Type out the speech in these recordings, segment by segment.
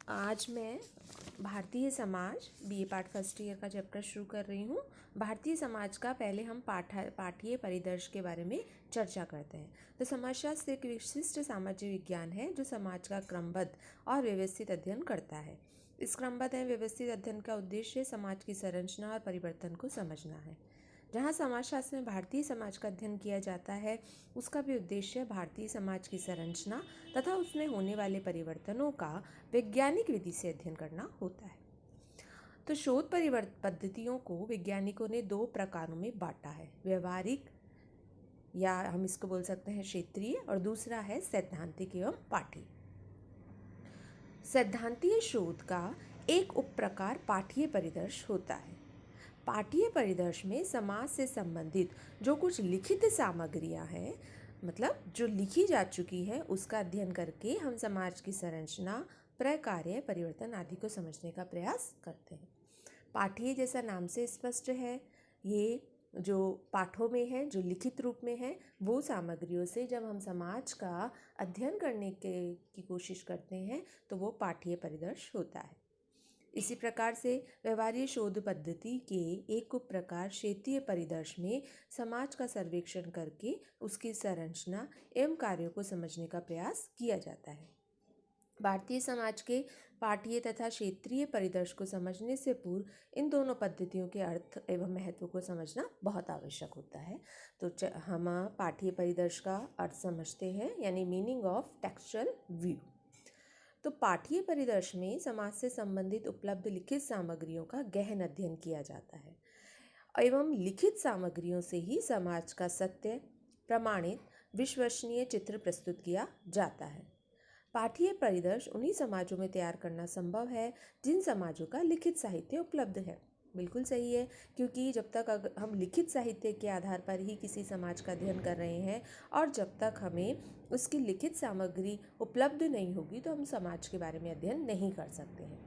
आज मैं Bharatiya Samaj BA part first year का चैप्टर शुरू कर रही हूँ। भारतीय समाज का पहले हम पाठीय परिदर्श के बारे में चर्चा करते हैं। तो समाजशास्त्र एक विशिष्ट सामाजिक विज्ञान है जो समाज का क्रमबद्ध और व्यवस्थित अध्ययन करता है। इस क्रमबद्ध एवं व्यवस्थित अध्ययन का उद्देश्य समाज की संरचना और परिवर्तन को समझना है। जहाँ समाजशास्त्र में भारतीय समाज का अध्ययन किया जाता है, उसका भी उद्देश्य भारतीय समाज की संरचना तथा उसमें होने वाले परिवर्तनों का वैज्ञानिक विधि से अध्ययन करना होता है। तो शोध पद्धतियों को वैज्ञानिकों ने दो प्रकारों में बांटा है, व्यवहारिक या हम इसको बोल सकते हैं क्षेत्रीय, और दूसरा है सैद्धांतिक एवं पाठीय। सैद्धांतिक शोध का एक उप प्रकार पाठीय परिदर्श होता है। पाठीय परिदर्श में समाज से संबंधित जो कुछ लिखित सामग्रियां हैं, मतलब जो लिखी जा चुकी है, उसका अध्ययन करके हम समाज की संरचना, प्रकार्य, परिवर्तन आदि को समझने का प्रयास करते हैं। पाठीय जैसा नाम से स्पष्ट है, ये जो पाठों में है, जो लिखित रूप में है, वो सामग्रियों से जब हम समाज का अध्ययन करने की कोशिश करते हैं तो वो पाठीय परिदर्श होता है। इसी प्रकार से व्यवहारिक शोध पद्धति के एक उप प्रकार क्षेत्रीय परिदर्श में समाज का सर्वेक्षण करके उसकी संरचना एवं कार्यों को समझने का प्रयास किया जाता है। भारतीय समाज के पाठीय तथा क्षेत्रीय परिदर्श को समझने से पूर्व इन दोनों पद्धतियों के अर्थ एवं महत्व को समझना बहुत आवश्यक होता है। तो हम पाठीय परिदर्श का अर्थ समझते हैं, यानी मीनिंग ऑफ टेक्सचुअल व्यू। तो पाठीय परिदर्श में समाज से संबंधित उपलब्ध लिखित सामग्रियों का गहन अध्ययन किया जाता है एवं लिखित सामग्रियों से ही समाज का सत्य, प्रमाणित, विश्वसनीय चित्र प्रस्तुत किया जाता है। पाठीय परिदर्श उन्हीं समाजों में तैयार करना संभव है जिन समाजों का लिखित साहित्य उपलब्ध है। बिल्कुल सही है, क्योंकि जब तक हम लिखित साहित्य के आधार पर ही किसी समाज का अध्ययन कर रहे हैं और जब तक हमें उसकी लिखित सामग्री उपलब्ध नहीं होगी तो हम समाज के बारे में अध्ययन नहीं कर सकते हैं।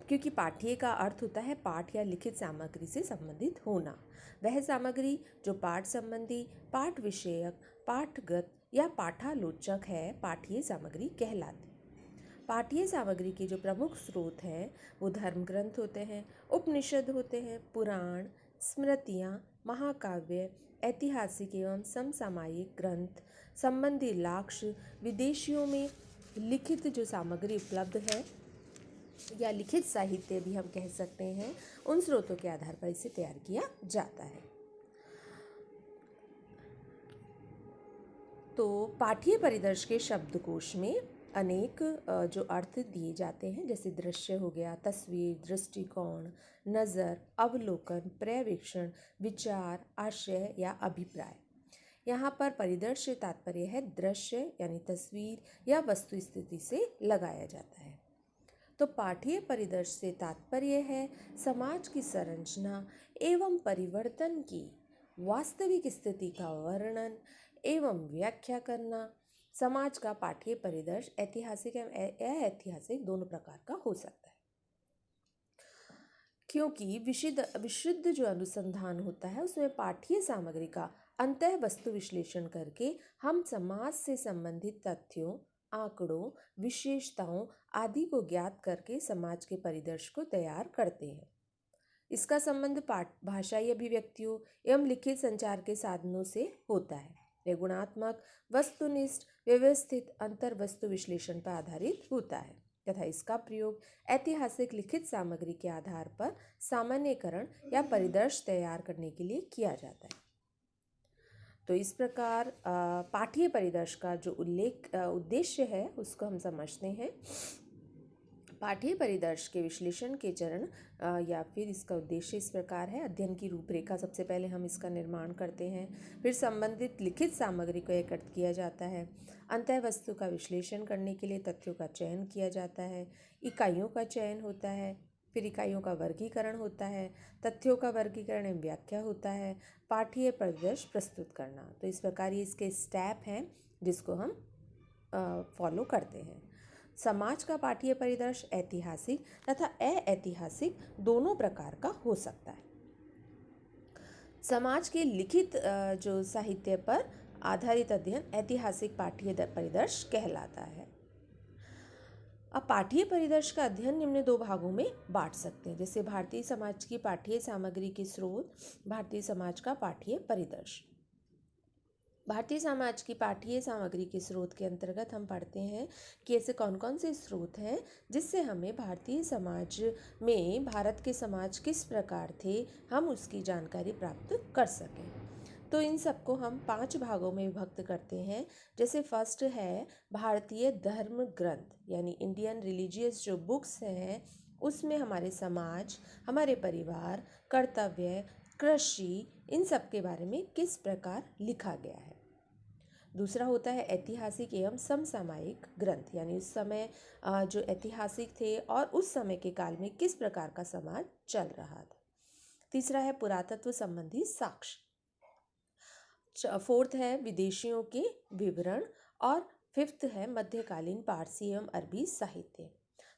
क्योंकि पाठ्य का अर्थ होता है पाठ या लिखित सामग्री से संबंधित होना। वह सामग्री जो पाठ संबंधी, पाठ विषयक, पाठगत या पाठालोचक है, पाठ्य सामग्री कहलाती। पाठ्य सामग्री के जो प्रमुख स्रोत हैं वो धर्म ग्रंथ होते हैं, उपनिषद होते हैं, पुराण, स्मृतियाँ, महाकाव्य, ऐतिहासिक एवं समसामयिक ग्रंथ, संबंधी लाक्ष्य, विदेशियों में लिखित जो सामग्री उपलब्ध है या लिखित साहित्य भी हम कह सकते हैं, उन स्रोतों के आधार पर इसे तैयार किया जाता है। तो पाठ्य परिदर्श के शब्दकोश में अनेक जो अर्थ दिए जाते हैं, जैसे दृश्य हो गया, तस्वीर, दृष्टिकोण, नज़र, अवलोकन, पर्यवेक्षण, विचार, आशय या अभिप्राय। यहाँ पर परिदर्श से तात्पर्य है दृश्य यानी तस्वीर या वस्तु स्थिति से लगाया जाता है। तो पाठ्य परिदर्श से तात्पर्य है समाज की संरचना एवं परिवर्तन की वास्तविक स्थिति का वर्णन एवं व्याख्या करना। समाज का पाठ्य परिदर्श ऐतिहासिक एवं अऐतिहासिक दोनों प्रकार का हो सकता है, क्योंकि विशुद्ध जो अनुसंधान होता है उसमें पाठ्य सामग्री का अंतः वस्तु विश्लेषण करके हम समाज से संबंधित तथ्यों, आंकड़ों, विशेषताओं आदि को ज्ञात करके समाज के परिदर्श को तैयार करते हैं। इसका संबंध भाषाई अभिव्यक्तियों एवं लिखित संचार के साधनों से होता है। यह गुणात्मक, वस्तुनिष्ठ, व्यवस्थित अंतर वस्तु विश्लेषण पर आधारित होता है तथा इसका प्रयोग ऐतिहासिक लिखित सामग्री के आधार पर सामान्यीकरण या परिदर्श तैयार करने के लिए किया जाता है। तो इस प्रकार पाठ्य परिदर्श का जो उद्देश्य है उसको हम समझते हैं। पाठ्य परिदर्श के विश्लेषण के चरण या फिर इसका उद्देश्य इस प्रकार है। अध्ययन की रूपरेखा, सबसे पहले हम इसका निर्माण करते हैं, फिर संबंधित लिखित सामग्री को एकत्र किया जाता है, अंतः वस्तु का विश्लेषण करने के लिए तथ्यों का चयन किया जाता है, इकाइयों का चयन होता है, फिर इकाइयों का वर्गीकरण होता है, तथ्यों का वर्गीकरण एवं व्याख्या होता है, पाठ्य परिदर्श प्रस्तुत करना। तो इस प्रकार ये इसके स्टेप हैं जिसको हम फॉलो करते हैं। समाज का पाठ्य परिदर्श ऐतिहासिक तथा अऐतिहासिक दोनों प्रकार का हो सकता है। समाज के लिखित जो साहित्य पर आधारित अध्ययन ऐतिहासिक पाठ्य परिदर्श कहलाता है। अब पाठ्य परिदर्श का अध्ययन निम्न दो भागों में बांट सकते हैं, जैसे भारतीय समाज की पाठ्य सामग्री के स्रोत, भारतीय समाज का पाठ्य परिदर्श। भारतीय समाज की पाठ्य सामग्री के स्रोत के अंतर्गत हम पढ़ते हैं कि ऐसे कौन कौन से स्रोत हैं जिससे हमें भारतीय समाज में भारत के समाज किस प्रकार थे हम उसकी जानकारी प्राप्त कर सकें। तो इन सबको हम 5 भागों में विभक्त करते हैं। जैसे फर्स्ट है भारतीय धर्म ग्रंथ, यानी इंडियन रिलीजियस जो बुक्स हैं उसमें हमारे समाज, हमारे परिवार, कर्तव्य, कृषि, इन सब के बारे में किस प्रकार लिखा गया है। दूसरा होता है ऐतिहासिक एवं समसामयिक ग्रंथ, यानी उस समय जो ऐतिहासिक थे और उस समय के काल में किस प्रकार का समाज चल रहा था। तीसरा है पुरातत्व संबंधी साक्ष्य। फोर्थ है विदेशियों के विवरण और फिफ्थ है मध्यकालीन पारसी एवं अरबी साहित्य।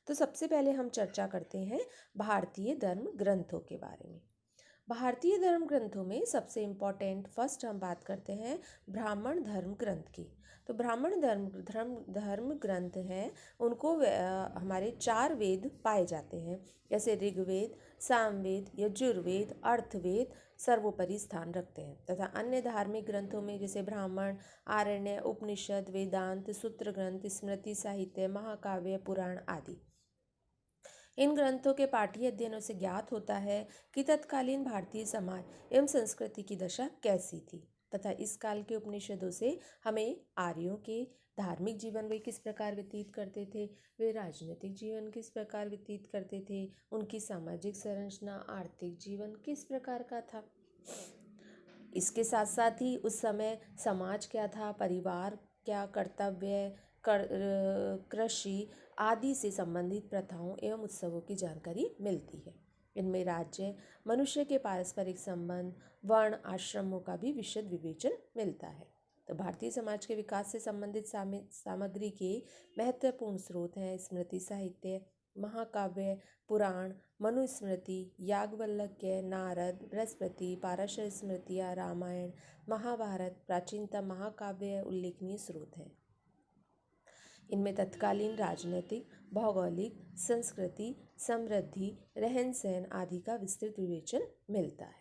तो सबसे पहले हम चर्चा करते हैं भारतीय धर्म ग्रंथों के बारे में। भारतीय धर्म ग्रंथों में सबसे इम्पोर्टेंट फर्स्ट हम बात करते हैं ब्राह्मण धर्म ग्रंथ की। तो ब्राह्मण धर्म ग्रंथ हैं उनको हमारे 4 वेद पाए जाते हैं, जैसे ऋग्वेद, सामवेद, यजुर्वेद, अर्थवेद सर्वोपरि स्थान रखते हैं, तथा अन्य धार्मिक ग्रंथों में जैसे ब्राह्मण, आरण्य, उपनिषद, वेदांत, सूत्र ग्रंथ, स्मृति साहित्य, महाकाव्य, पुराण आदि। इन ग्रंथों के पाठ्य अध्ययनों से ज्ञात होता है कि तत्कालीन भारतीय समाज एवं संस्कृति की दशा कैसी थी, तथा इस काल के उपनिषदों से हमें आर्यों के धार्मिक जीवन वे किस प्रकार व्यतीत करते थे, वे राजनीतिक जीवन किस प्रकार व्यतीत करते थे, उनकी सामाजिक संरचना, आर्थिक जीवन किस प्रकार का था। इसके साथ साथ ही उस समय समाज क्या था, परिवार क्या, कर्तव्य, कृषि आदि से संबंधित प्रथाओं एवं उत्सवों की जानकारी मिलती है। इनमें राज्य, मनुष्य के पारस्परिक संबंध, वर्ण, आश्रमों का भी विशद विवेचन मिलता है। तो भारतीय समाज के विकास से संबंधित सामग्री के महत्वपूर्ण स्रोत हैं स्मृति साहित्य, महाकाव्य, पुराण, मनुस्मृति, याज्ञवल्क्य, नारद, बृहस्पति, पाराशर स्मृतियाँ, रामायण, महाभारत, प्राचीनतम महाकाव्य उल्लेखनीय स्रोत हैं। इनमें तत्कालीन राजनीतिक, भौगोलिक, संस्कृति, समृद्धि, रहन सहन आदि का विस्तृत विवेचन मिलता है।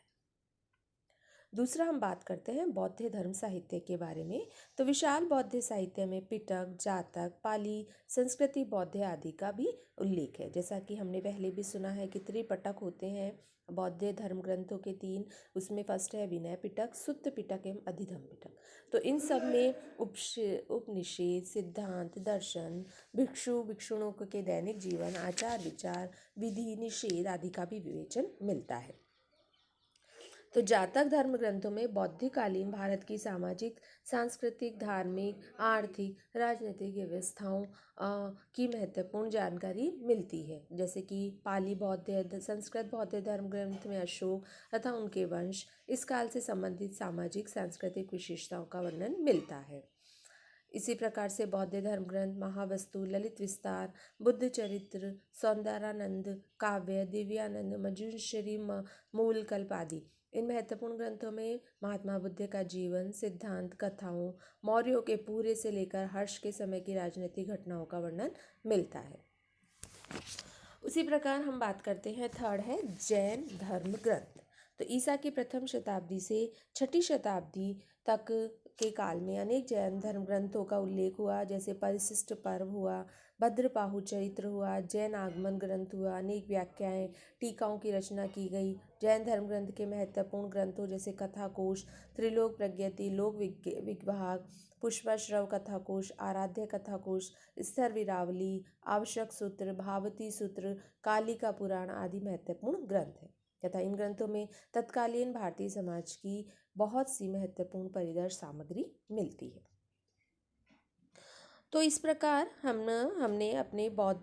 दूसरा हम बात करते हैं बौद्ध धर्म साहित्य के बारे में। तो विशाल बौद्ध साहित्य में पिटक, जातक, पाली, संस्कृति, बौद्ध आदि का भी उल्लेख है। जैसा कि हमने पहले भी सुना है कि त्रिपिटक होते हैं बौद्ध धर्म ग्रंथों के 3, उसमें फर्स्ट है विनय पिटक, सुत्त पिटक एवं अधिधम पिटक। तो इन सब में उपनिषद, सिद्धांत, दर्शन, भिक्षुणों के दैनिक जीवन, आचार विचार, विधि, निषेध आदि का भी विवेचन मिलता है। तो जातक धर्म ग्रंथों में बौद्धकालीन भारत की सामाजिक, सांस्कृतिक, धार्मिक, आर्थिक, राजनीतिक व्यवस्थाओं की महत्वपूर्ण जानकारी मिलती है। जैसे कि पाली बौद्ध, संस्कृत बौद्ध धर्म ग्रंथ में अशोक तथा उनके वंश, इस काल से संबंधित सामाजिक सांस्कृतिक विशेषताओं का वर्णन मिलता है। इसी प्रकार से बौद्ध धर्म ग्रंथ महावस्तु, ललित विस्तार, बुद्ध चरित्र, सौंदर्यानंद काव्य, दिव्यानंद, मंजूश्री, मूलकल्प आदि इन महत्वपूर्ण ग्रंथों में महात्मा बुद्ध का जीवन, सिद्धांत, कथाओं, मौर्यों के पूरे से लेकर हर्ष के समय की राजनीतिक घटनाओं का वर्णन मिलता है। उसी प्रकार हम बात करते हैं, थर्ड है जैन धर्म ग्रंथ। तो ईसा की प्रथम शताब्दी से 6ठी शताब्दी तक के काल में अनेक जैन धर्म ग्रंथों का उल्लेख हुआ, जैसे परिशिष्ट पर्व हुआ, भद्रपाहु चरित्र हुआ, जैन आगमन ग्रंथ हुआ, अनेक व्याख्याएं, टीकाओं की रचना की गई। जैन धर्म ग्रंथ के महत्वपूर्ण ग्रंथों जैसे कथाकोश, त्रिलोक प्रज्ञप्ति, लोक विभाग, पुष्पाश्रव कथाकोश, आराध्य कथाकोश, स्तर वीरावली, आवश्यक सूत्र, भावती सूत्र, कालिका पुराण आदि महत्वपूर्ण ग्रंथ हैं, तथा इन ग्रंथों में तत्कालीन भारतीय समाज की बहुत सी महत्वपूर्ण परिदर्श सामग्री मिलती है। तो इस प्रकार हमने अपने बौद्ध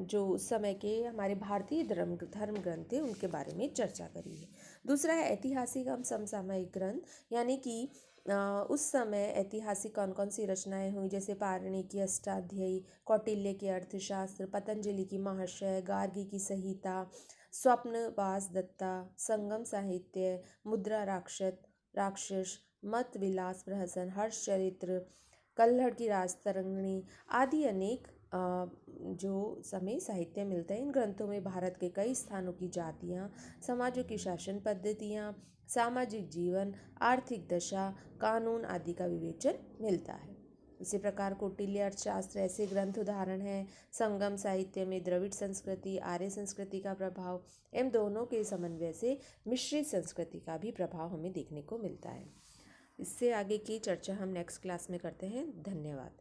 जो उस समय के हमारे भारतीय धर्म ग्रंथ थे उनके बारे में चर्चा करी है। दूसरा है ऐतिहासिक एवं समसामयिक ग्रंथ, यानी कि उस समय ऐतिहासिक कौन कौन सी रचनाएं हुई, जैसे पारणी की अष्टाध्यायी, कौटिल्य के अर्थशास्त्र, पतंजलि की महाशय, गार्गी की संहिता, स्वप्न वास दत्ता, संगम साहित्य, मुद्रा राक्षस, मत विलास प्रहसन, हर्ष चरित्र, कल्हड़ की राजतरंगिणी आदि अनेक जो समय साहित्य मिलता है इन ग्रंथों में भारत के कई स्थानों की जातियाँ, समाजों की शासन पद्धतियाँ, सामाजिक जीवन, आर्थिक दशा, कानून आदि का विवेचन मिलता है। इसी प्रकार कौटिल्य अर्थशास्त्र ऐसे ग्रंथ उदाहरण हैं। संगम साहित्य में द्रविड़ संस्कृति, आर्य संस्कृति का प्रभाव एवं दोनों के समन्वय से मिश्रित संस्कृति का भी प्रभाव हमें देखने को मिलता है। इससे आगे की चर्चा हम नेक्स्ट क्लास में करते हैं। धन्यवाद।